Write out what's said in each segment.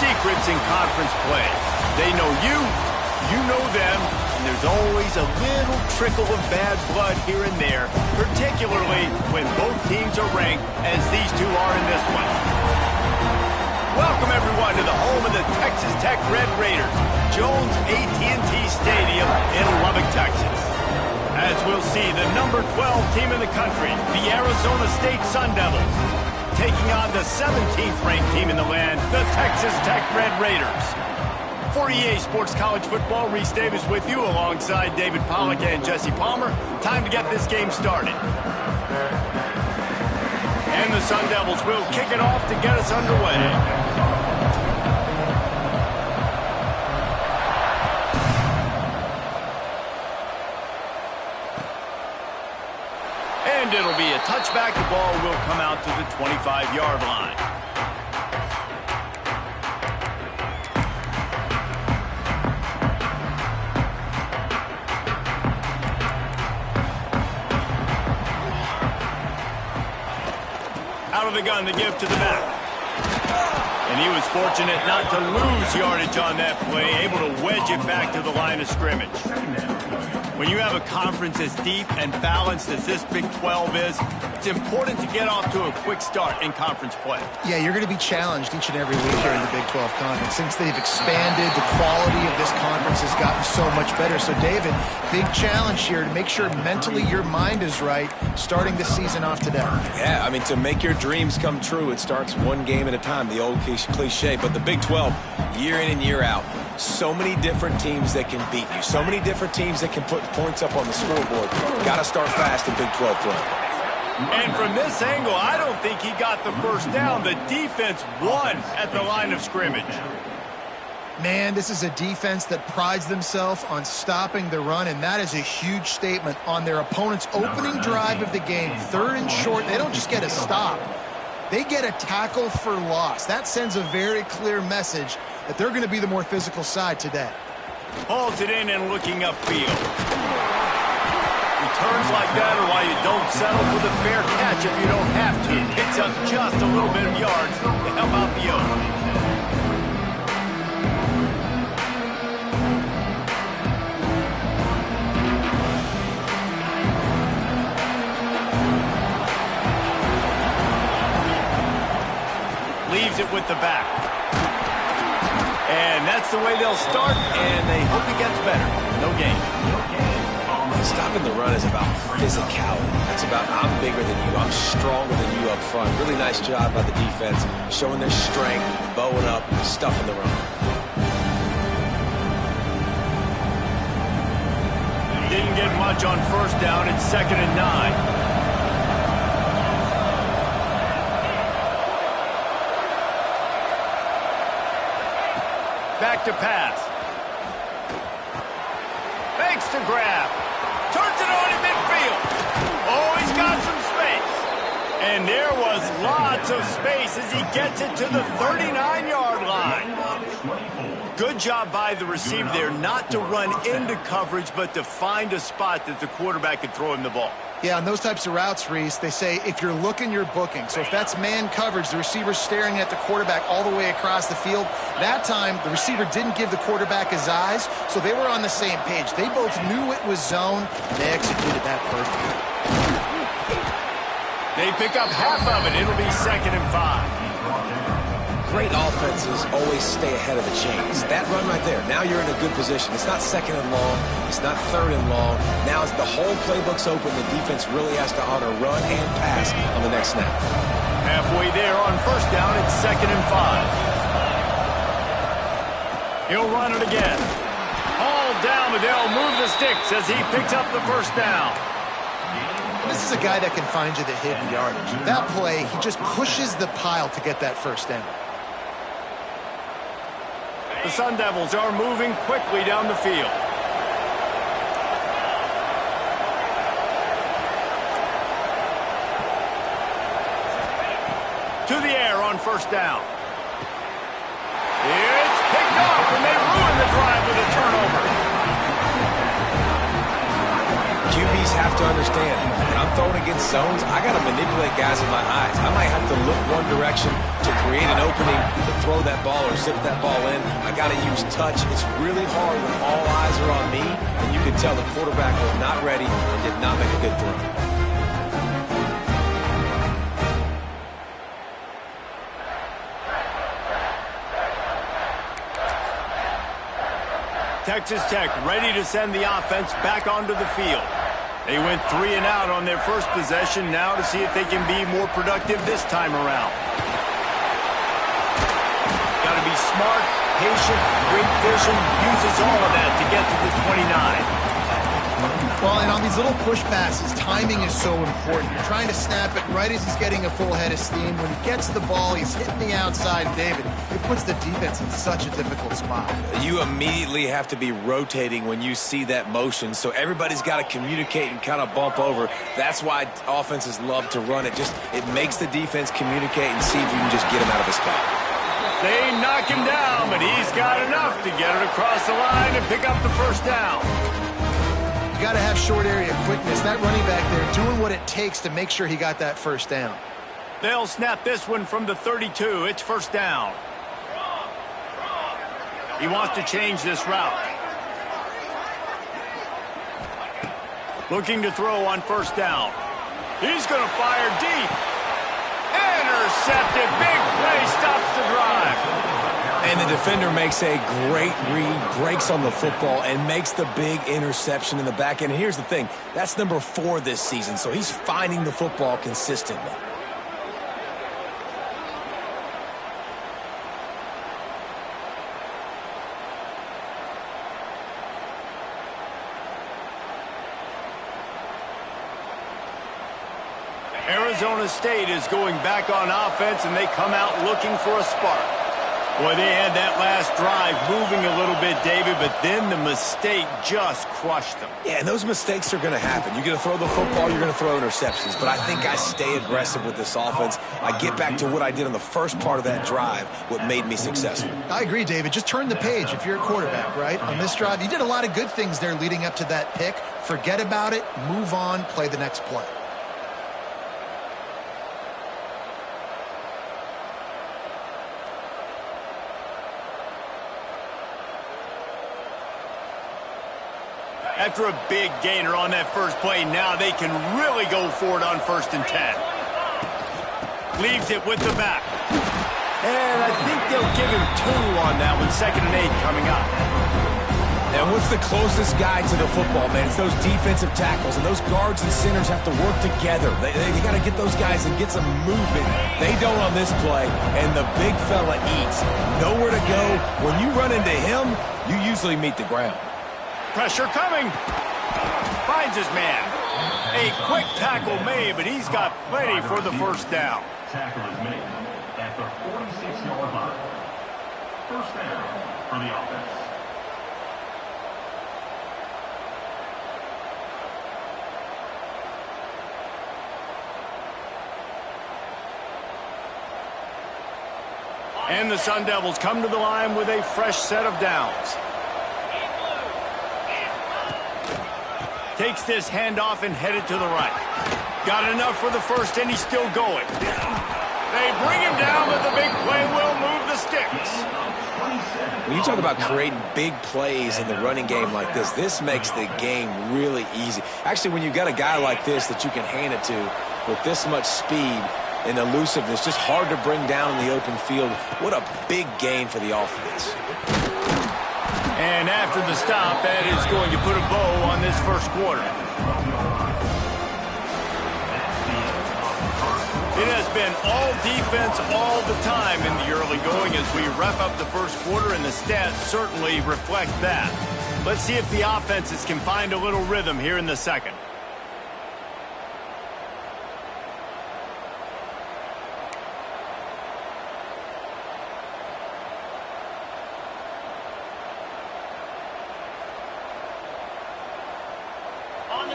secrets in conference play. They know you, you know them, and there's always a little trickle of bad blood here and there, particularly when both teams are ranked as these two are in this one. Welcome, everyone, to the home of the Texas Tech Red Raiders, Jones AT&T Stadium in Lubbock, Texas. As we'll see, the number 12 team in the country, the Arizona State Sun Devils, taking on the 17th ranked team in the land, the Texas Tech Red Raiders. For EA Sports College Football, Reese Davis with you alongside David Pollack and Jesse Palmer. Time to get this game started. And the Sun Devils will kick it off to get us underway. And it'll be a touchback. The ball will come out to the 25-yard line. Out of the gun to give to the back. And he was fortunate not to lose yardage on that play, able to wedge it back to the line of scrimmage. When you have a conference as deep and balanced as this Big 12 is, it's important to get off to a quick start in conference play. Yeah, you're going to be challenged each and every week here in the Big 12 Conference. Since they've expanded, the quality of this conference has gotten so much better. So, David, big challenge here to make sure mentally your mind is right starting the season off today. Yeah, I mean, to make your dreams come true, it starts one game at a time, the old cliche. But the Big 12, year in and year out, so many different teams that can beat you, so many different teams that can put points up on the scoreboard. Got to start fast in Big 12 play. And from this angle, I don't think he got the first down. The defense won at the line of scrimmage. Man, this is a defense that prides themselves on stopping the run, and that is a huge statement on their opponent's opening drive of the game. 3rd and short, they don't just get a stop. They get a tackle for loss. That sends a very clear message that they're going to be the more physical side today. Hauls it in and looking upfield. Returns like that are why you don't settle for the fair catch if you don't have to. Picks up just a little bit of yards to help out the own. Leaves it with the back. And that's the way they'll start, and they hope it gets better. No gain. Stopping the run is about physicality. That's about I'm bigger than you, I'm stronger than you up front. Really nice job by the defense, showing their strength, bowing up, stuffing the run. Didn't get much on first down. It's 2nd and 9. Back to pass. Fakes to grab. Turns it on in midfield. Oh, he's got some space. And there was lots of space as he gets it to the 39-yard line. Good job by the receiver there not to run into coverage, but to find a spot that the quarterback could throw him the ball. Yeah, on those types of routes, Reese, they say if you're looking, you're booking. So if that's man coverage, the receiver's staring at the quarterback all the way across the field. That time, the receiver didn't give the quarterback his eyes, so they were on the same page. They both knew it was zone, and they executed that perfectly. They pick up half of it. It'll be 2nd and 5. Great offenses always stay ahead of the chains. That run right there, now you're in a good position. It's not 2nd and long. It's not 3rd and long. Now as the whole playbook's open, the defense really has to honor run and pass on the next snap. Halfway there on first down, it's 2nd and 5. He'll run it again. All down, but they'll move the sticks as he picks up the first down. This is a guy that can find you the hidden yardage. That play, he just pushes the pile to get that first down. The Sun Devils are moving quickly down the field. To the air on first down. It's picked off, and they ruin the drive with a turnover. QBs have to understand, when I'm throwing against zones, I got to manipulate guys with my eyes. I might have to look one direction to create an opening to throw that ball or zip that ball in. I got to use touch. It's really hard when all eyes are on me, and you can tell the quarterback was not ready and did not make a good throw. Texas Tech ready to send the offense back onto the field. They went 3 and out on their first possession, now to see if they can be more productive this time around. Got to be smart, patient, great vision, uses all of that to get to the 29. Well, and on these little push passes, timing is so important. You're trying to snap it right as he's getting a full head of steam. When he gets the ball, he's hitting the outside, David. It puts the defense in such a difficult spot. You immediately have to be rotating when you see that motion, so everybody's got to communicate and kind of bump over. That's why offenses love to run it. It makes the defense communicate and see if you can just get him out of a spot. They knock him down, but he's got enough to get it across the line and pick up the first down. You got to have short area quickness. That running back there doing what it takes to make sure he got that first down. They'll snap this one from the 32. It's first down. He wants to change this route. Looking to throw on first down. He's going to fire deep. Intercepted. Big play stops the drive. And the defender makes a great read, breaks on the football, and makes the big interception in the back end. And here's the thing. That's number 4 this season, so he's finding the football consistently. Arizona State is going back on offense, and they come out looking for a spark. Boy, they had that last drive moving a little bit, David, but then the mistake just crushed them. Yeah, and those mistakes are going to happen. You're going to throw the football, you're going to throw interceptions, but I think I stay aggressive with this offense. I get back to what I did on the first part of that drive, what made me successful. I agree, David. Just turn the page if you're a quarterback, right? On this drive, you did a lot of good things there leading up to that pick. Forget about it, move on, play the next play. After a big gainer on that first play, now they can really go for it on 1st and 10. Leaves it with the back. And I think they'll give him 2 on that one. 2nd and 8 coming up. And what's the closest guy to the football, man? It's those defensive tackles, and those guards and centers have to work together. They got to get those guys and get some movement. They don't on this play, and the big fella eats. Nowhere to go. When you run into him, you usually meet the ground. Pressure coming. Finds his man. A quick tackle made, but he's got plenty for the first down. Tackle is made at the 46-yard line. First down for the offense. And the Sun Devils come to the line with a fresh set of downs. Takes this handoff and headed to the right. Got enough for the first, and he's still going. They bring him down, but the big play will move the sticks. When you talk about creating big plays in the running game like this makes the game really easy. Actually, when you've got a guy like this that you can hand it to with this much speed and elusiveness, just hard to bring down in the open field. What a big gain for the offense. And after the stop, that is going to put a bow on this first quarter. It has been all defense all the time in the early going as we wrap up the first quarter, and the stats certainly reflect that. Let's see if the offenses can find a little rhythm here in the second.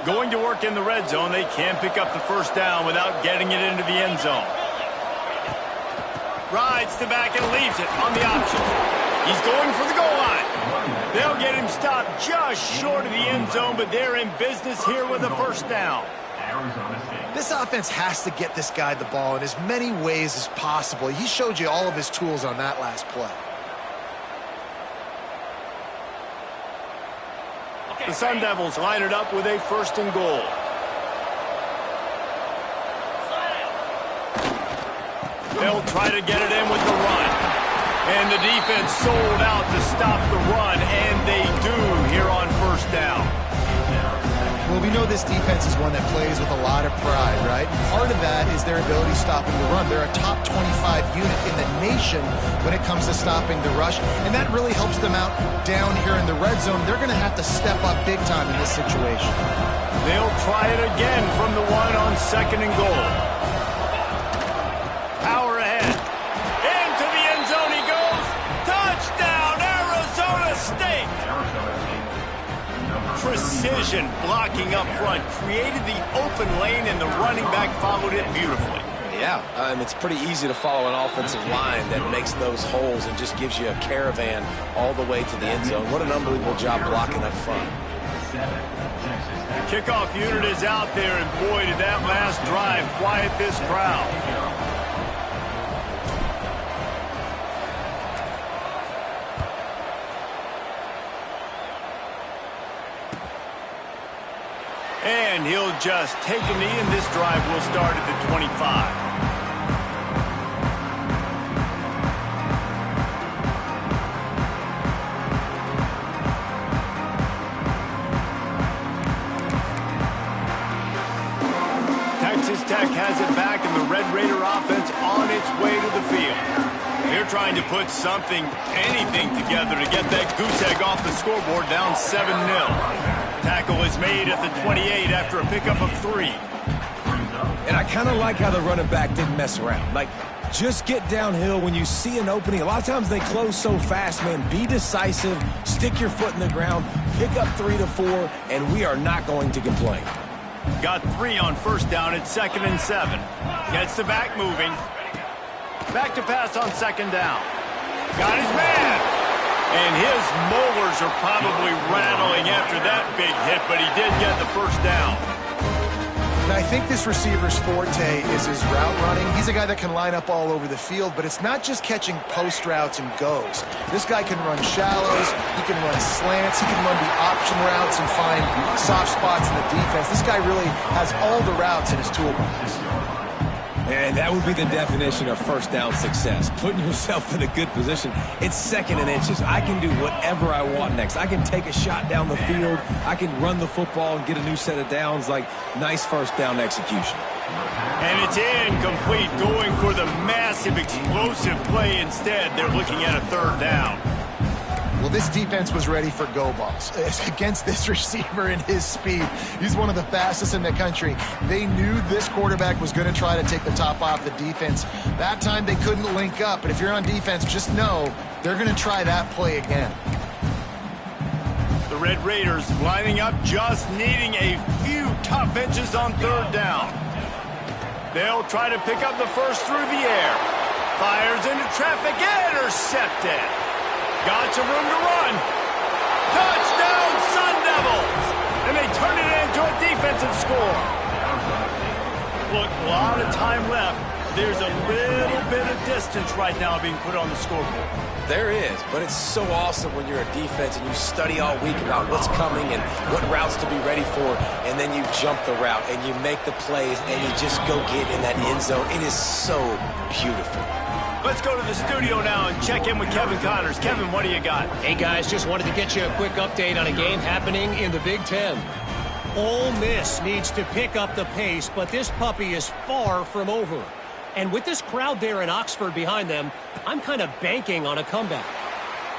Going to work in the red zone. They can pick up the first down without getting it into the end zone. Rides the back and leaves it on the option. He's going for the goal line. They'll get him stopped just short of the end zone, but they're in business here with a first down. Arizona State. This offense has to get this guy the ball in as many ways as possible. He showed you all of his tools on that last play. The Sun Devils line it up with a 1st and goal. They'll try to get it in with the run. And the defense sold out to stop the run, and they do here on 1st down. Well, we know this defense is one that plays with a lot of pride, right? Part of that is their ability stopping the run. They're a top 25 unit in the nation when it comes to stopping the rush, and that really helps them out down here in the red zone. They're going to have to step up big time in this situation. They'll try it again from the 1 on 2nd and goal. Power ahead. Into the end zone he goes. Touchdown, Arizona State! Precision blocking up front created the open lane, and the running back followed it beautifully. Yeah, it's pretty easy to follow an offensive line that makes those holes and just gives you a caravan all the way to the end zone. What an unbelievable job blocking up front. The kickoff unit is out there, and boy, did that last drive quiet this crowd. And he'll just take a knee, and this drive will start at the 25. Texas Tech has it back, and the Red Raider offense on its way to the field. They're trying to put something, anything together to get that goose egg off the scoreboard, down 7-0. Tackle is made at the 28 after a pickup of 3. And I kind of like how the running back didn't mess around. Like, just get downhill when you see an opening. A lot of times they close so fast, man. Be decisive, stick your foot in the ground, pick up 3 to 4, and we are not going to complain. Got 3 on 1st down at 2nd and 7. Gets the back moving. Back to pass on 2nd down. Got his man. And his molars are probably rattling after that big hit, but he did get the 1st down. And I think this receiver's forte is his route running. He's a guy that can line up all over the field, but it's not just catching post routes and goes. This guy can run shallows, he can run slants, he can run the option routes and find soft spots in the defense. This guy really has all the routes in his toolbox. And that would be the definition of 1st down success. Putting yourself in a good position. It's 2nd and inches. I can do whatever I want next. I can take a shot down the field. I can run the football and get a new set of downs. Like, nice 1st down execution. And it's incomplete, going for the massive explosive play instead. They're looking at a 3rd down. Well, this defense was ready for go balls against this receiver and his speed. He's one of the fastest in the country. They knew this quarterback was going to try to take the top off the defense. That time they couldn't link up, but if you're on defense, just know they're going to try that play again. The Red Raiders lining up, just needing a few tough inches on 3rd down. They'll try to pick up the 1st through the air. Fires into traffic, intercepted. Got some room to run. Touchdown, Sun Devils! And they turn it into a defensive score. Look, a lot of time left. There's a little bit of distance right now being put on the scoreboard. There is, but it's so awesome when you're a defense and you study all week about what's coming and what routes to be ready for, and then you jump the route and you make the plays and you just go get in that end zone. It is so beautiful. Let's go to the studio now and check in with Kevin Connors. Kevin, what do you got? Hey, guys, just wanted to get you a quick update on a game happening in the Big Ten. Ole Miss needs to pick up the pace, but this puppy is far from over. And with this crowd there in Oxford behind them, I'm kind of banking on a comeback.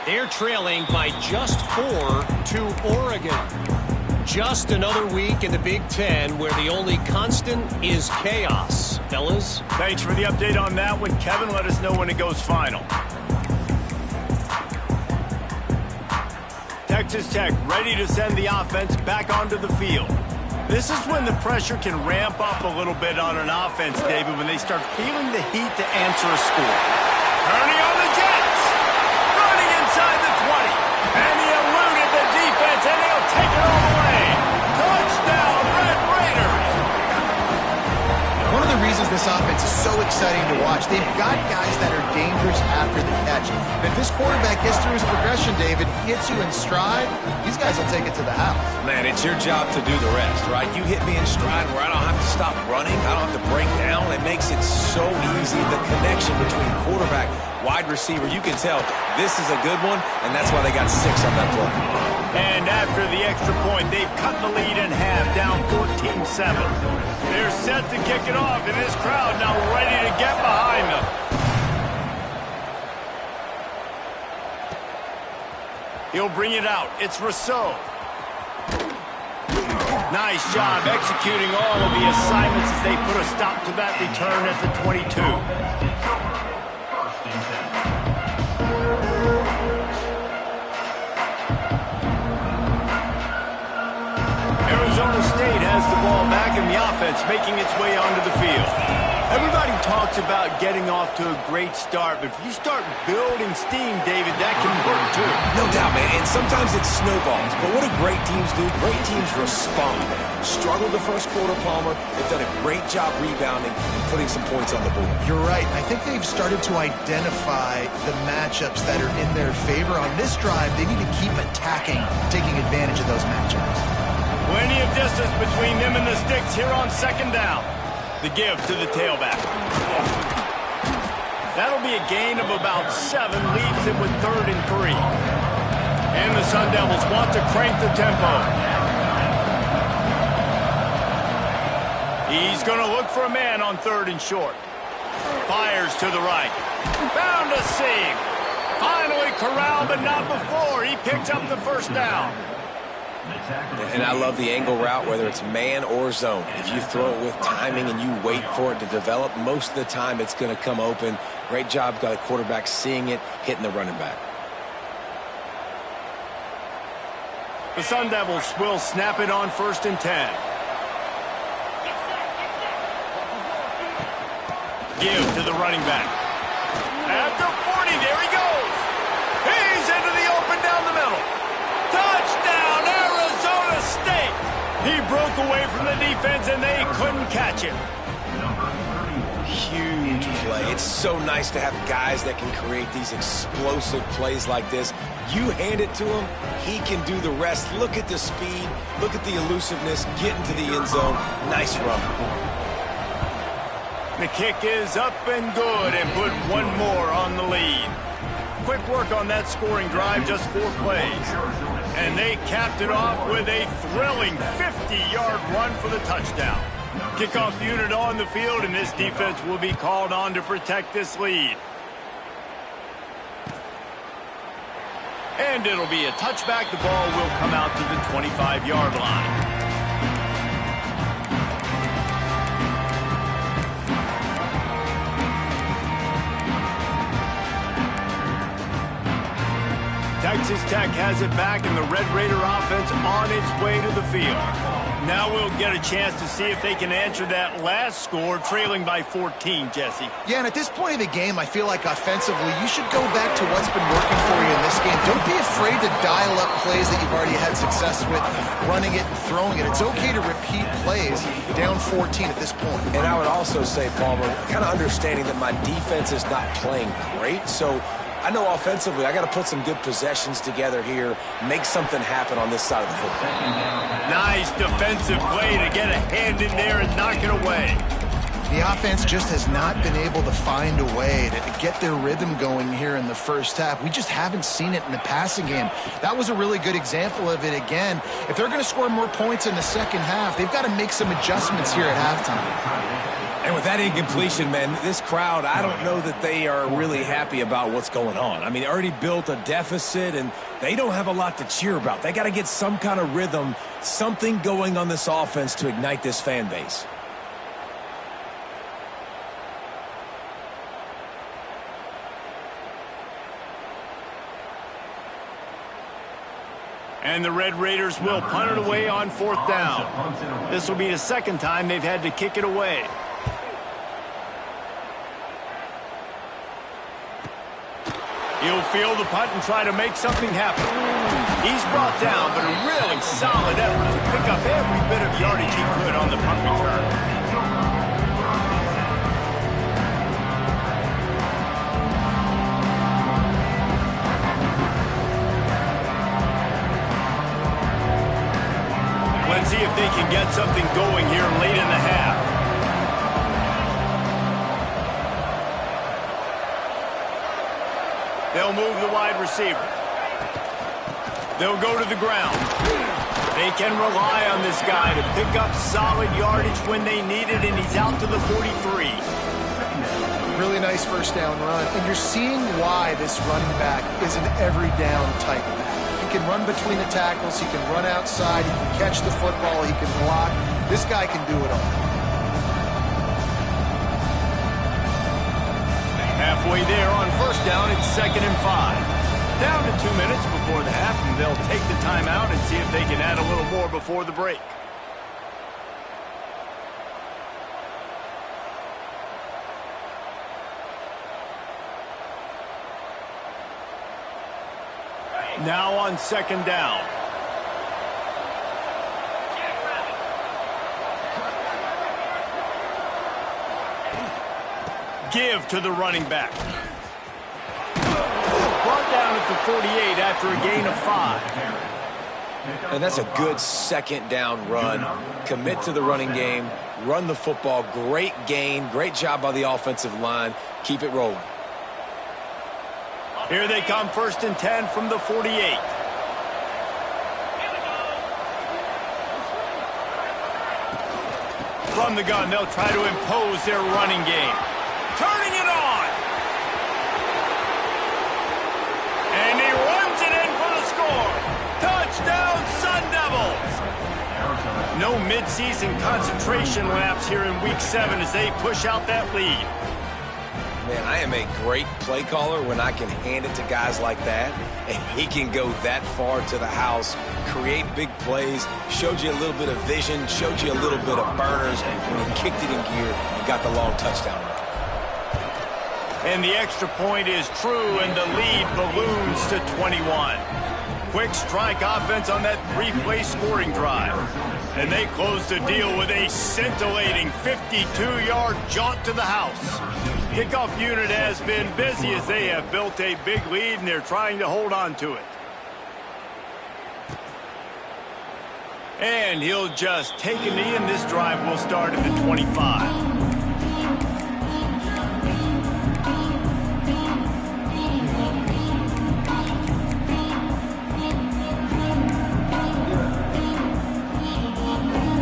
They're trailing by just 4 to Oregon. Just another week in the Big Ten where the only constant is chaos. Fellas? Thanks for the update on that one, Kevin. Let us know when it goes final. Texas Tech ready to send the offense back onto the field. This is when the pressure can ramp up a little bit on an offense, David, when they start feeling the heat to answer a score. Turning on the Jets. Running inside the 20. And he eluded the defense, and he'll take it all the way. Touchdown, Red Raiders. exciting to watch. They've got guys that are dangerous after the catch. And if this quarterback gets through his progression, David, hits you in stride, these guys will take it to the house. Man, it's your job to do the rest, right? You hit me in stride where I don't have to stop running. I don't have to break down. It makes it so easy. The connection between quarterback, wide receiver, you can tell this is a good one, and that's why they got 6 on that play. And after the extra point, they've cut the lead in half, down 14-7. They're set to kick it off, and this crowd now ready to get behind them. He'll bring it out. It's Rousseau. Nice job executing all of the assignments as they put a stop to that return at the 22. Arizona State has the ball back in the offense, making its way onto the field. Everybody talks about getting off to a great start, but if you start building steam, David, that can work too. No doubt, man, and sometimes it snowballs. But what do great teams do? Great teams respond. Struggled the first quarter, Palmer. They've done a great job rebounding and putting some points on the board. You're right. I think they've started to identify the matchups that are in their favor. On this drive, they need to keep attacking, taking advantage of those matchups. Plenty of distance between them and the sticks here on second down. The give to the tailback. That'll be a gain of about 7, leaves him with 3rd and 3. And the Sun Devils want to crank the tempo. He's going to look for a man on 3rd and short. Fires to the right. Found a seam. Finally corralled, but not before. He picks up the first down. And I love the angle route, whether it's man or zone. If you throw it with timing and you wait for it to develop, most of the time it's going to come open. Great job by the quarterback seeing it, hitting the running back. The Sun Devils will snap it on 1st and 10. Give to the running back. At the 40, there he goes. He's into the open down the middle. Touchdown, Arizona State. He broke away from the defense, and they couldn't catch him. Huge play. It's so nice to have guys that can create these explosive plays like this. You hand it to him, he can do the rest. Look at the speed. Look at the elusiveness. Get into the end zone. Nice run. The kick is up and good, and put one more on the lead. Quick work on that scoring drive, just 4 plays. And they capped it off with a thrilling 50-yard run for the touchdown. Kickoff unit on the field, and this defense will be called on to protect this lead. And it'll be a touchback. The ball will come out to the 25-yard line. Texas Tech has it back, and the Red Raider offense on its way to the field. Now we'll get a chance to see if they can answer that last score, trailing by 14, Jesse. Yeah, and at this point of the game, I feel like offensively, you should go back to what's been working for you in this game. Don't be afraid to dial up plays that you've already had success with, running it and throwing it. It's okay to repeat plays down 14 at this point. And I would also say, Palmer, kind of understanding that my defense is not playing great, so I know offensively I got to put some good possessions together here, make something happen on this side of the football. Nice defensive play to get a hand in there and knock it away. The offense just has not been able to find a way to get their rhythm going here in the first half. We just haven't seen it in the passing game. That was a really good example of it again. If they're going to score more points in the second half, they've got to make some adjustments here at halftime. And with that incompletion, man, this crowd, I don't know that they are really happy about what's going on. I mean, they already built a deficit, and they don't have a lot to cheer about. They got to get some kind of rhythm, something going on this offense to ignite this fan base. And the Red Raiders will punt it away on 4th down. This will be the second time they've had to kick it away. He'll field the punt and try to make something happen. He's brought down, but a really solid effort to pick up every bit of yardage he could on the punt return. Let's see if they can get something going here late in the half. They'll move the wide receiver. They'll go to the ground. They can rely on this guy to pick up solid yardage when they need it, and he's out to the 43. Really nice first down run, and you're seeing why this running back is an every down type back. He can run between the tackles, he can run outside, he can catch the football, he can block. This guy can do it all. Halfway there on first down, it's 2nd and 5. Down to 2 minutes before the half, and they'll take the timeout and see if they can add a little more before the break. Now on 2nd down. Give to the running back. Brought down at the 48 after a gain of 5. And that's a good 2nd down run. Commit to the running game. Run the football. Great gain. Great job by the offensive line. Keep it rolling. Here they come, 1st and 10 from the 48. From the gun, they'll try to impose their running game. Turning it on. And he runs it in for the score. Touchdown, Sun Devils. No midseason concentration laps here in Week 7 as they push out that lead. Man, I am a great play caller when I can hand it to guys like that, and he can go that far to the house, create big plays, showed you a little bit of vision, showed you a little bit of burners when he kicked it in gear and got the long touchdown run. And the extra point is true, and the lead balloons to 21. Quick strike offense on that 3-play scoring drive. And they close the deal with a scintillating 52-yard jaunt to the house. Kickoff unit has been busy as they have built a big lead, and they're trying to hold on to it. And he'll just take a knee, and this drive will start at the 25.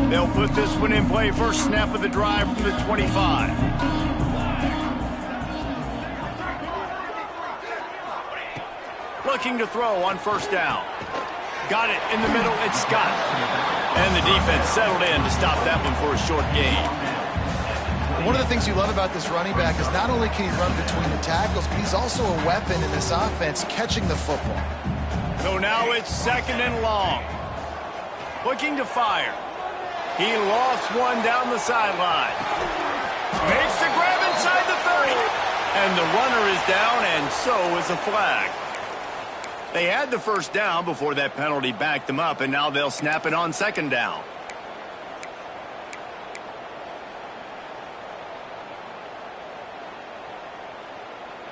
They'll put this one in play. First snap of the drive from the 25. Looking to throw on first down. Got it in the middle. It's Scott. And the defense settled in to stop that one for a short gain. One of the things you love about this running back is not only can he run between the tackles, but he's also a weapon in this offense catching the football. So now it's 2nd and long. Looking to fire. He lost one down the sideline. Makes the grab inside the 30. And the runner is down, and so is a flag. They had the first down before that penalty backed them up, and now they'll snap it on 2nd down.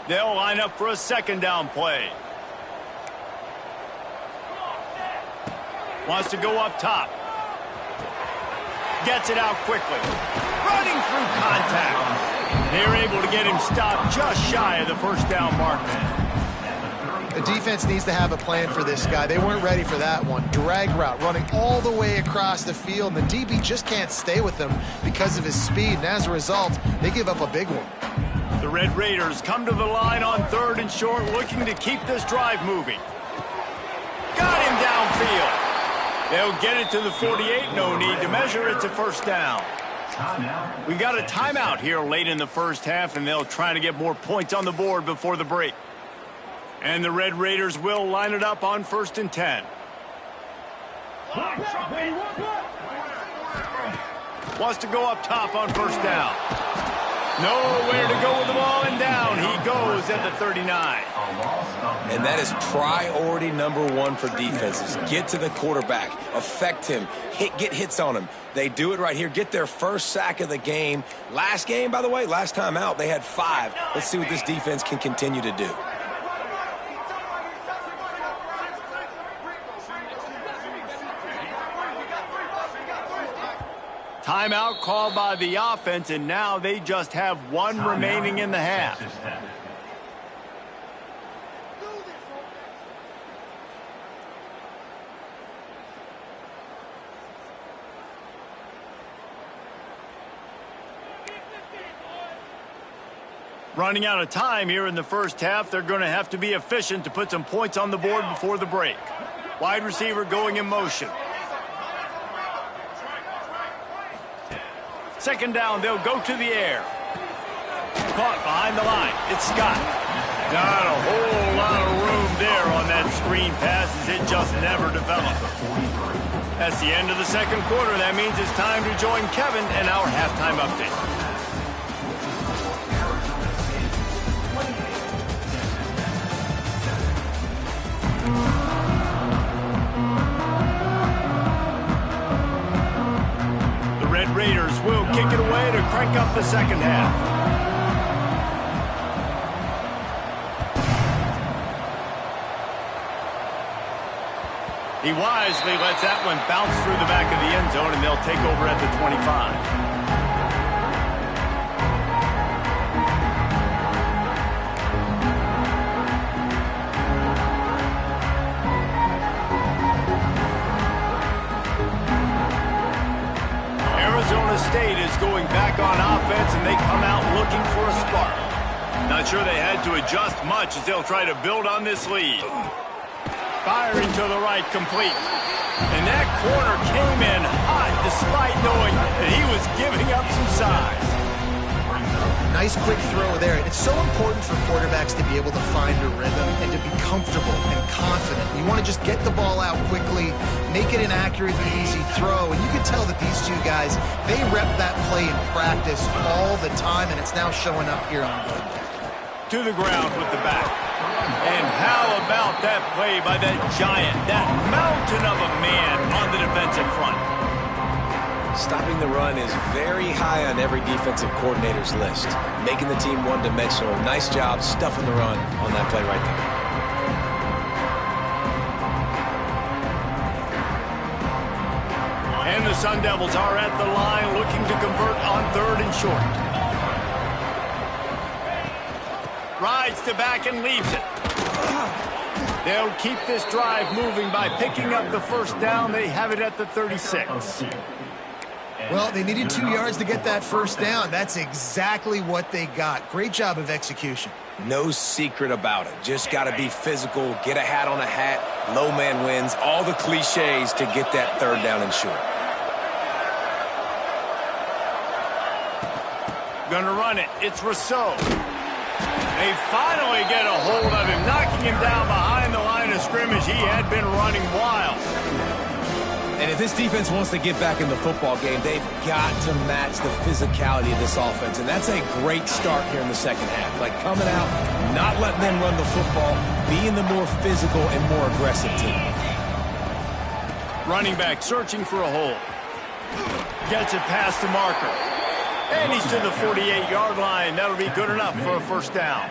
They'll line up for a 2nd down play. Wants to go up top. Gets it out quickly. Running through contact. They're able to get him stopped just shy of the first down mark. The defense needs to have a plan for this guy. They weren't ready for that one. Drag route, running all the way across the field. And the DB just can't stay with him because of his speed. And as a result, they give up a big one. The Red Raiders come to the line on 3rd and short, looking to keep this drive moving. Got him downfield. They'll get it to the 48. No need to measure. It's a first down. We got a timeout here late in the first half, and they'll try to get more points on the board before the break. And the Red Raiders will line it up on 1st and 10. Wants to go up top on first down. Nowhere to go with the ball, and down he goes at the 39. And that is priority number 1 for defenses. Get to the quarterback. Affect him. Get hits on him. They do it right here. Get their first sack of the game. Last game, by the way, last time out, they had 5. Let's see what this defense can continue to do. Timeout called by the offense, and now they just have one remaining in the half. Running out of time here in the first half. They're going to have to be efficient to put some points on the board before the break. Wide receiver going in motion. Second down, they'll go to the air. Caught behind the line. It's Scott. Not a whole lot of room there on that screen pass as it just never developed. That's the end of the second quarter. That means it's time to join Kevin in our halftime update. Raiders will kick it away to crank up the second half. He wisely lets that one bounce through the back of the end zone, and they'll take over at the 25. Arizona State is going back on offense, and they come out looking for a spark. Not sure they had to adjust much as they'll try to build on this lead. Firing to the right, complete. And that corner came in hot despite knowing that he was giving up some size. Nice quick throw there. It's so important for quarterbacks to be able to find a rhythm and to be comfortable and confident. You want to just get the ball out quickly, make it an accurate and easy throw. And you can tell that these two guys, they rep that play in practice all the time, and it's now showing up here on game day. To the ground with the back. And how about that play by that giant, that mountain of a man on the defensive front? Stopping the run is very high on every defensive coordinator's list. Making the team one-dimensional. Nice job stuffing the run on that play right there. And the Sun Devils are at the line looking to convert on third and short. Rides to back and leaves it. They'll keep this drive moving by picking up the first down. They have it at the 36. Well, they needed 2 yards to get that first down. That's exactly what they got. Great job of execution. No secret about it. Just got to be physical, get a hat on a hat, low man wins, all the cliches to get that third down and short. Gonna run it. It's Rousseau. They finally get a hold of him, knocking him down behind the line of scrimmage. He had been running wild. And if this defense wants to get back in the football game, they've got to match the physicality of this offense. And that's a great start here in the second half. Like coming out, not letting them run the football, being the more physical and more aggressive team. Running back searching for a hole. Gets it past the marker. And he's to the 48-yard line. That'll be good enough for a first down.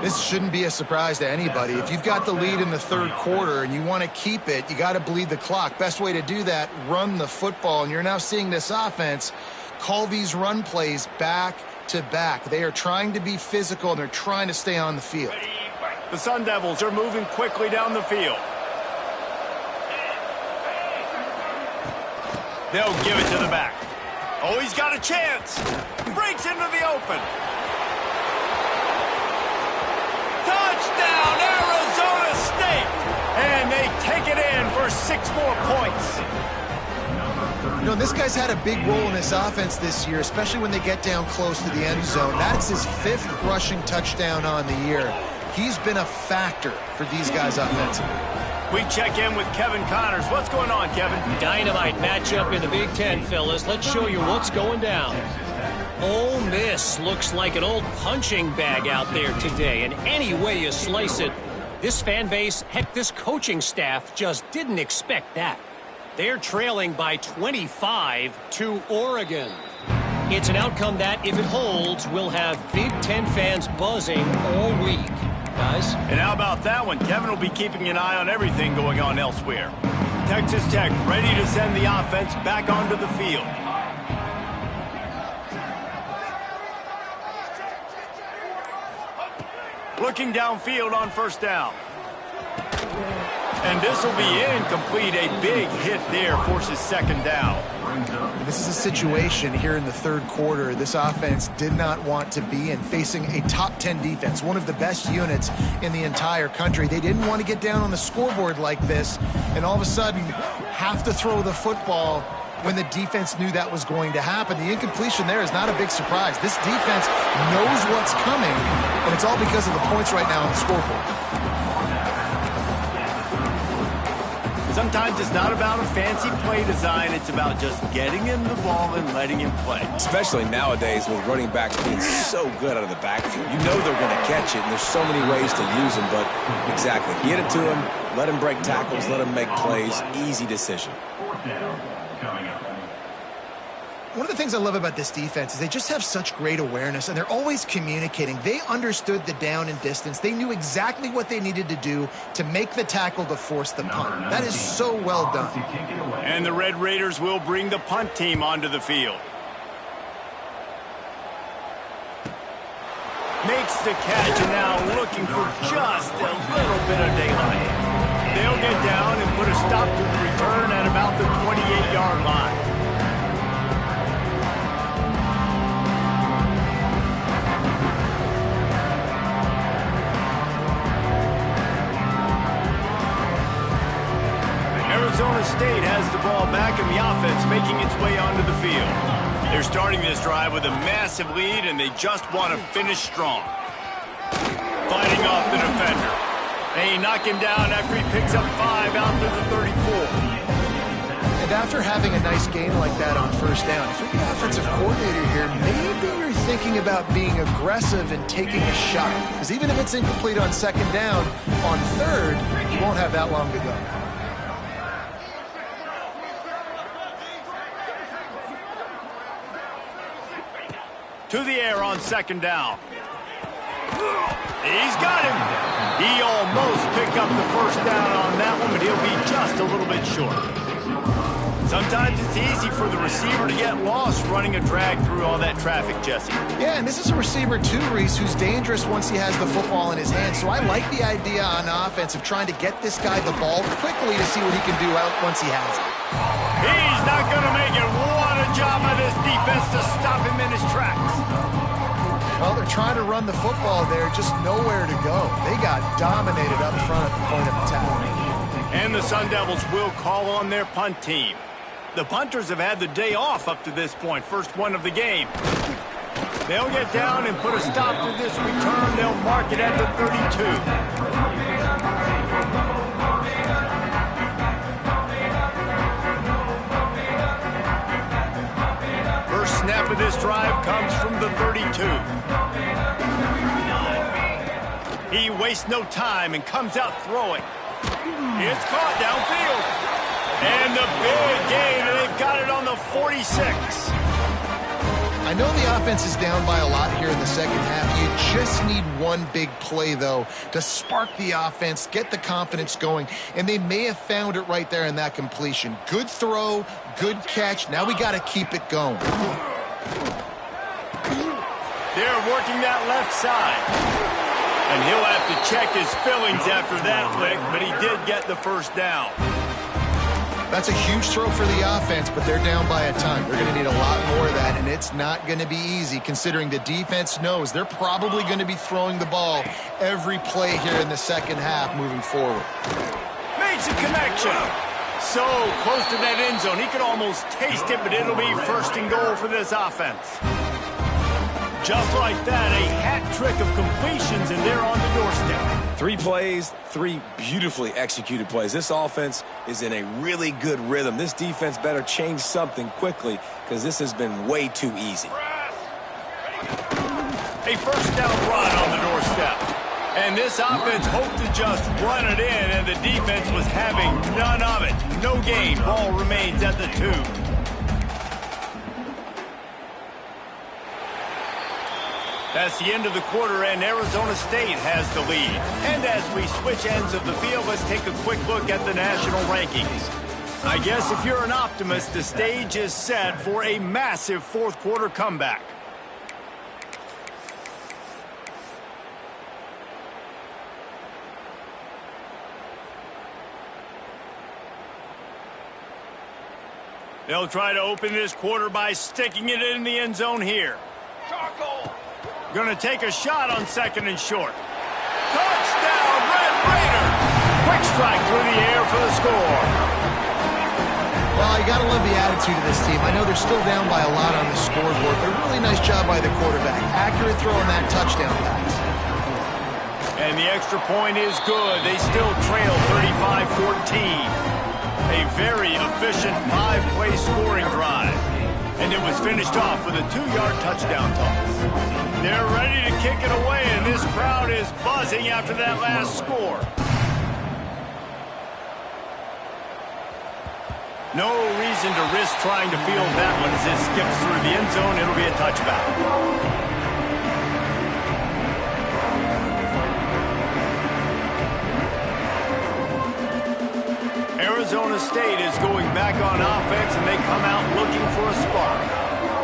This shouldn't be a surprise to anybody. If you've got the lead in the third quarter and you want to keep it, you got to bleed the clock. Best way to do that, run the football. And you're now seeing this offense call these run plays back to back. They are trying to be physical, and they're trying to stay on the field. The Sun Devils are moving quickly down the field. They'll give it to the back. Oh, he's got a chance. Breaks into the open. Touchdown, Arizona State. And they take it in for 6 more points. You know, this guy's had a big role in this offense this year, especially when they get down close to the end zone. That's his 5th rushing touchdown on the year. He's been a factor for these guys offensively. We check in with Kevin Connors. What's going on, Kevin? Dynamite matchup in the Big Ten, fellas. Let's show you what's going down. Ole Miss looks like an old punching bag out there today. And any way you slice it, this fan base, heck, this coaching staff just didn't expect that. They're trailing by 25 to Oregon. It's an outcome that, if it holds, will have Big Ten fans buzzing all week. Guys? And how about that one? Kevin will be keeping an eye on everything going on elsewhere. Texas Tech ready to send the offense back onto the field. Looking downfield on first down. And this will be incomplete. A big hit there forces second down. This is a situation here in the third quarter this offense did not want to be in, facing a top 10 defense, one of the best units in the entire country. They didn't want to get down on the scoreboard like this and all of a sudden have to throw the football when the defense knew that was going to happen. The incompletion there is not a big surprise. This defense knows what's coming, and it's all because of the points right now on the scoreboard. Sometimes it's not about a fancy play design. It's about just getting him the ball and letting him play. Especially nowadays with running backs being so good out of the backfield. You know they're going to catch it, and there's so many ways to use them. But exactly, get it to him, let him break tackles, let him make plays. Easy decision. Fourth down coming up. One of the things I love about this defense is they just have such great awareness, and they're always communicating. They understood the down and distance. They knew exactly what they needed to do to make the tackle to force the punt. That is so well done. And the Red Raiders will bring the punt team onto the field. Makes the catch, and now looking for just a little bit of daylight. They'll get down and put a stop to the return at about the 28-yard line. Arizona State has the ball back and the offense making its way onto the field. They're starting this drive with a massive lead, and they just want to finish strong. Fighting off the defender. They knock him down after he picks up 5 out to the 34. And after having a nice gain like that on first down, if you're the offensive coordinator here, maybe you're thinking about being aggressive and taking a shot. Because even if it's incomplete on second down, on third, you won't have that long to go. To the air on second down. He's got him. He almost picked up the first down on that one, but he'll be just a little bit short. Sometimes it's easy for the receiver to get lost running a drag through all that traffic, Jesse. Yeah, and this is a receiver too, Reese, who's dangerous once he has the football in his hands. So I like the idea on offense of trying to get this guy the ball quickly to see what he can do out once he has it. He's not going to make it. What a job by this defense to stop him in his tracks. Well, they're trying to run the football there, just nowhere to go. They got dominated up front at the point of attack. And the Sun Devils will call on their punt team. The punters have had the day off up to this point, first one of the game. They'll get down and put a stop to this return. They'll mark it at the 32. First snap of this drive comes from the 32. He wastes no time and comes out throwing. It's caught downfield. And the big gain, and they've got it on the 46. I know the offense is down by a lot here in the second half. You just need one big play, though, to spark the offense, get the confidence going, and they may have found it right there in that completion. Good throw, good catch. Now we got to keep it going. They're working that left side. And he'll have to check his fillings after that lick, but he did get the first down. That's a huge throw for the offense, but they're down by a ton. They're going to need a lot more of that, and it's not going to be easy considering the defense knows they're probably going to be throwing the ball every play here in the second half moving forward. Makes a connection. So close to that end zone. He could almost taste it, but it'll be first and goal for this offense. Just like that, a hat trick of completions, and they're on the doorstep. 3 plays, 3 beautifully executed plays. This offense is in a really good rhythm. This defense better change something quickly because this has been way too easy. A first down run on the doorstep. And this offense hoped to just run it in, and the defense was having none of it. No gain. Ball remains at the 2. That's the end of the quarter, and Arizona State has the lead. And as we switch ends of the field, let's take a quick look at the national rankings. I guess if you're an optimist, the stage is set for a massive fourth quarter comeback. They'll try to open this quarter by sticking it in the end zone here. Going to take a shot on second and short. Touchdown, Red Raider! Quick strike through the air for the score. Well, you got to love the attitude of this team. I know they're still down by a lot on the scoreboard, but a really nice job by the quarterback. Accurate throw on that touchdown pass. And the extra point is good. They still trail 35-14. A very efficient 5-play scoring drive. And it was finished off with a 2-yard touchdown toss. They're ready to kick it away, and this crowd is buzzing after that last score. No reason to risk trying to field that one as it skips through the end zone. It'll be a touchback. Arizona State is going back on offense, and they come out looking for a spot.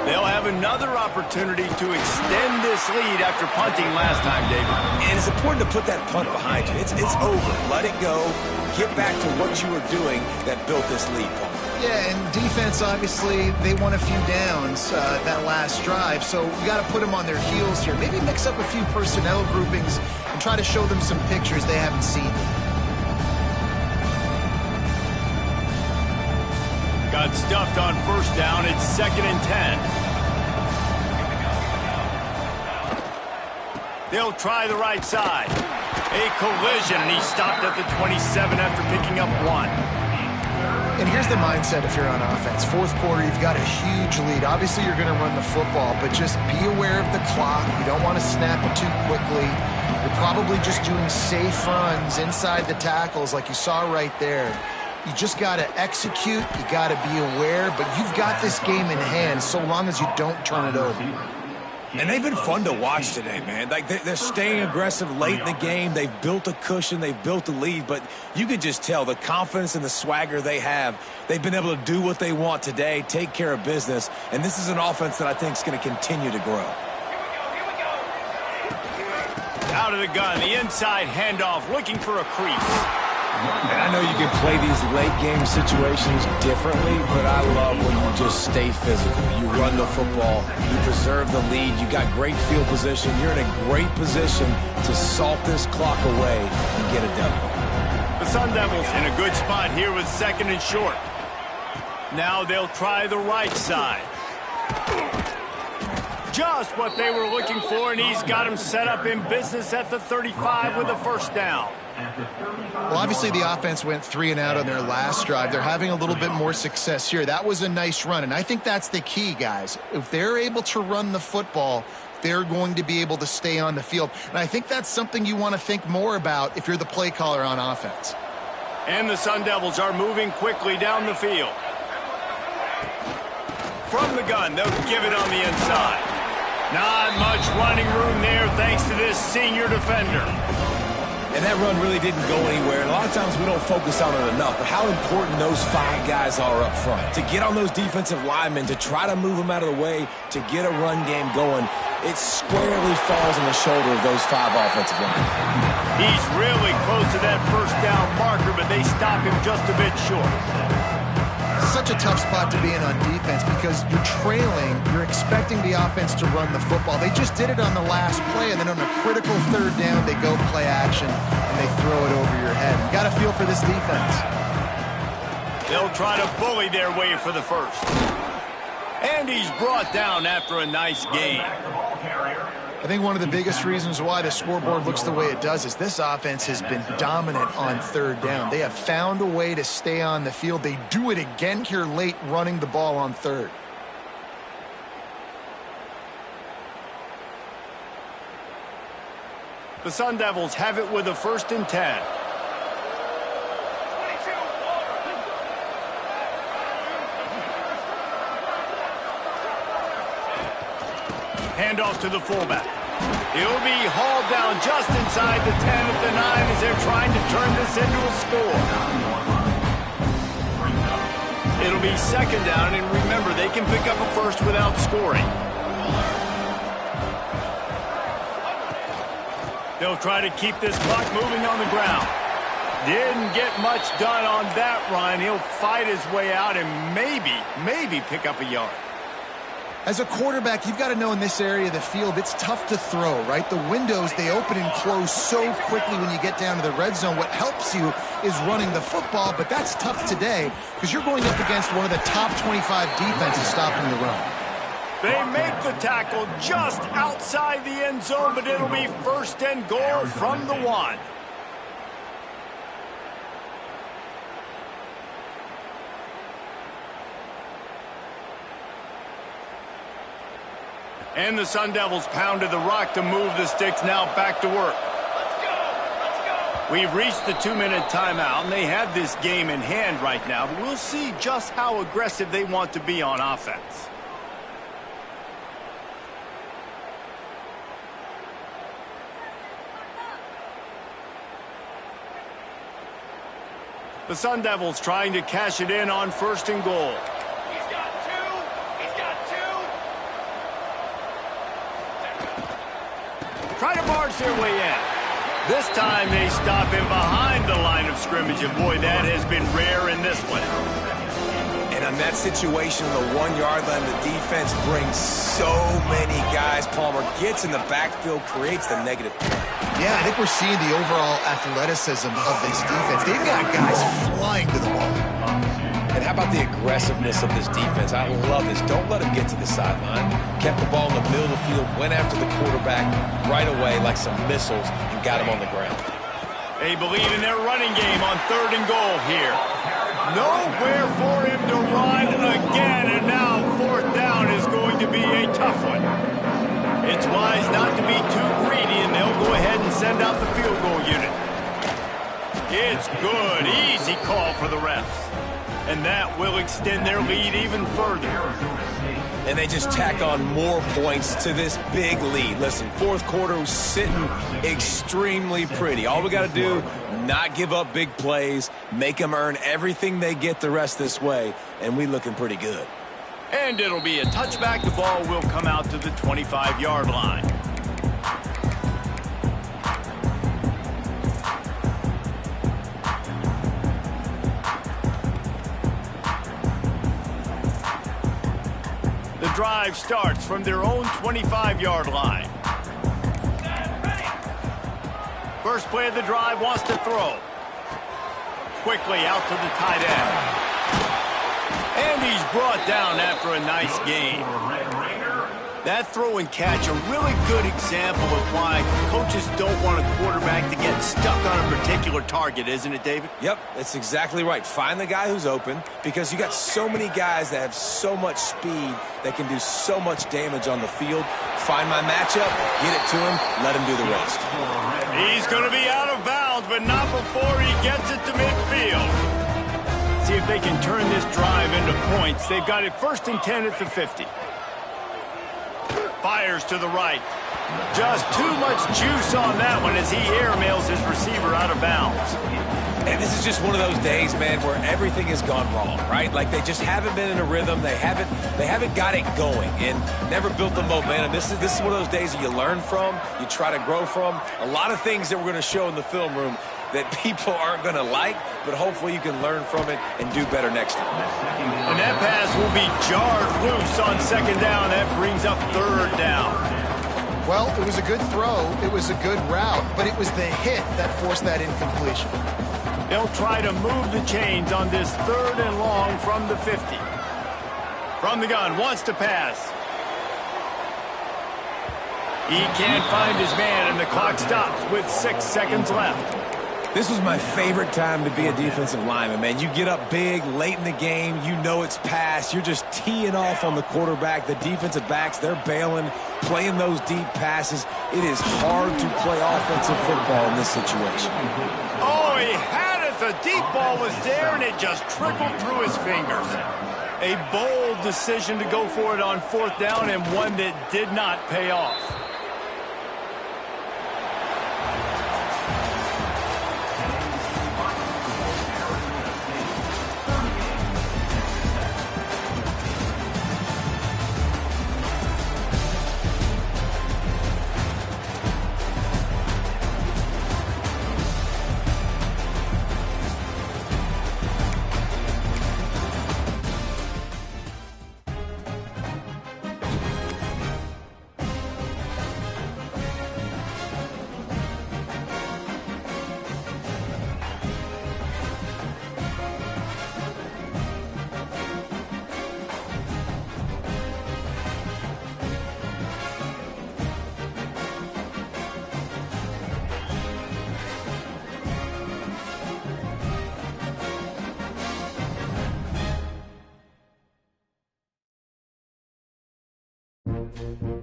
They'll have another opportunity to extend this lead after punting last time, David. And it's important to put that punt behind you. It's over. Let it go. Get back to what you were doing that built this lead, Paul. Yeah, and defense, obviously, they won a few downs that last drive, so you got to put them on their heels here. Maybe mix up a few personnel groupings and try to show them some pictures they haven't seen. Got stuffed on first down. It's 2nd and 10. They'll try the right side. A collision, and he stopped at the 27 after picking up 1. And here's the mindset if you're on offense. Fourth quarter, you've got a huge lead. Obviously, you're going to run the football, but just be aware of the clock. You don't want to snap it too quickly. You're probably just doing safe runs inside the tackles like you saw right there. You just got to execute. You got to be aware, but you've got this game in hand so long as you don't turn it over. And they've been fun to watch today, man. Like they're staying aggressive late in the game. They've built a cushion. They've built a lead. But you could just tell the confidence and the swagger they have. They've been able to do what they want today, take care of business. And this is an offense that I think is going to continue to grow. Out of the gun, the inside handoff, looking for a crease. And I know you can play these late-game situations differently, but I love when you just stay physical. You run the football, you preserve the lead, you got great field position. You're in a great position to salt this clock away and get a W. The Sun Devils in a good spot here with 2nd and short. Now they'll try the right side. Just what they were looking for, and he's got him set up in business at the 35 with a first down. Well, obviously the offense went 3 and out on their last drive. They're having a little bit more success here. That was a nice run, and I think that's the key, guys. If they're able to run the football, they're going to be able to stay on the field. And I think that's something you want to think more about if you're the play caller on offense. And the Sun Devils are moving quickly down the field. From the gun, they'll give it on the inside. Not much running room there thanks to this senior defender. And that run really didn't go anywhere. And a lot of times we don't focus on it enough. But how important those 5 guys are up front. To get on those defensive linemen, to try to move them out of the way, to get a run game going, it squarely falls on the shoulder of those 5 offensive linemen. He's really close to that first down marker, but they stop him just a bit short. Such a tough spot to be in on defense because you're trailing, you're expecting the offense to run the football. They just did it on the last play, and then on a critical 3rd down, they go play action, and they throw it over your head. You got to feel for this defense. They'll try to bully their way for the first. And he's brought down after a nice gain. I think one of the biggest reasons why the scoreboard looks the way it does is this offense has been dominant on 3rd down. They have found a way to stay on the field. They do it again here late, running the ball on 3rd. The Sun Devils have it with a 1st and 10. Handoff to the fullback. He'll be hauled down just inside the 10 at the 9 as they're trying to turn this into a score. It'll be second down, and remember, they can pick up a first without scoring. They'll try to keep this clock moving on the ground. Didn't get much done on that run. He'll fight his way out and maybe pick up a yard. As a quarterback, you've got to know in this area of the field, it's tough to throw, right? The windows, they open and close so quickly when you get down to the red zone. What helps you is running the football, but that's tough today because you're going up against one of the top 25 defenses stopping the run. They make the tackle just outside the end zone, but it'll be first and goal from the 1. And the Sun Devils pounded the rock to move the sticks. Now back to work. We've reached the 2-minute timeout, and they have this game in hand right now. But we'll see just how aggressive they want to be on offense. The Sun Devils trying to cash it in on first and goal. Try to barge their way in. This time they stop him behind the line of scrimmage, and boy, that has been rare in this one. And on that situation, the 1-yard line, the defense brings so many guys. Palmer gets in the backfield, creates the negative play. Yeah, I think we're seeing the overall athleticism of this defense. They've got guys flying to the ball. And how about the aggressiveness of this defense? I love this. Don't let him get to the sideline. Kept the ball in the middle of the field, went after the quarterback right away like some missiles, and got him on the ground. They believe in their running game on third and goal here. Nowhere for him to run again, and now fourth down is going to be a tough one. It's wise not to be too greedy, and they'll go ahead and send out the field goal unit. It's good. Easy call for the refs. And that will extend their lead even further. And they just tack on more points to this big lead. Listen, fourth quarter was sitting extremely pretty. All we got to do, not give up big plays, make them earn everything they get the rest this way, and we looking pretty good. And it'll be a touchback. The ball will come out to the 25-yard line. The drive starts from their own 25-yard line. First play of the drive, wants to throw. Quickly out to the tight end. And he's brought down after a nice gain. That throw and catch, a really good example of why coaches don't want a quarterback to get stuck on a particular target, isn't it, David? Yep, that's exactly right. Find the guy who's open, because you got so many guys that have so much speed that can do so much damage on the field. Find my matchup, get it to him, let him do the rest. He's going to be out of bounds, but not before he gets it to midfield. See if they can turn this drive into points. They've got it first and 10 at the 50. Fires to the right. Just too much juice on that one as he airmails his receiver out of bounds. And this is just one of those days, man, where everything has gone wrong, right? Like they just haven't been in a rhythm. They haven't got it going and never built the momentum. This is one of those days that you learn from, you try to grow from. A lot of things that we're going to show in the film room that people aren't going to like, but hopefully you can learn from it and do better next time. And that pass will be jarred loose on second down. That brings up third down. Well, it was a good throw. It was a good route, but it was the hit that forced that incompletion. They'll try to move the chains on this third and long from the 50. From the gun, wants to pass. He can't find his man, and the clock stops with 6 seconds left. This was my favorite time to be a defensive lineman, man. You get up big, late in the game, you know it's past. You're just teeing off on the quarterback. The defensive backs, they're bailing, playing those deep passes. It is hard to play offensive football in this situation. Oh, he had it. The deep ball was there, and it just trickled through his fingers. A bold decision to go for it on fourth down, and one that did not pay off. Bye.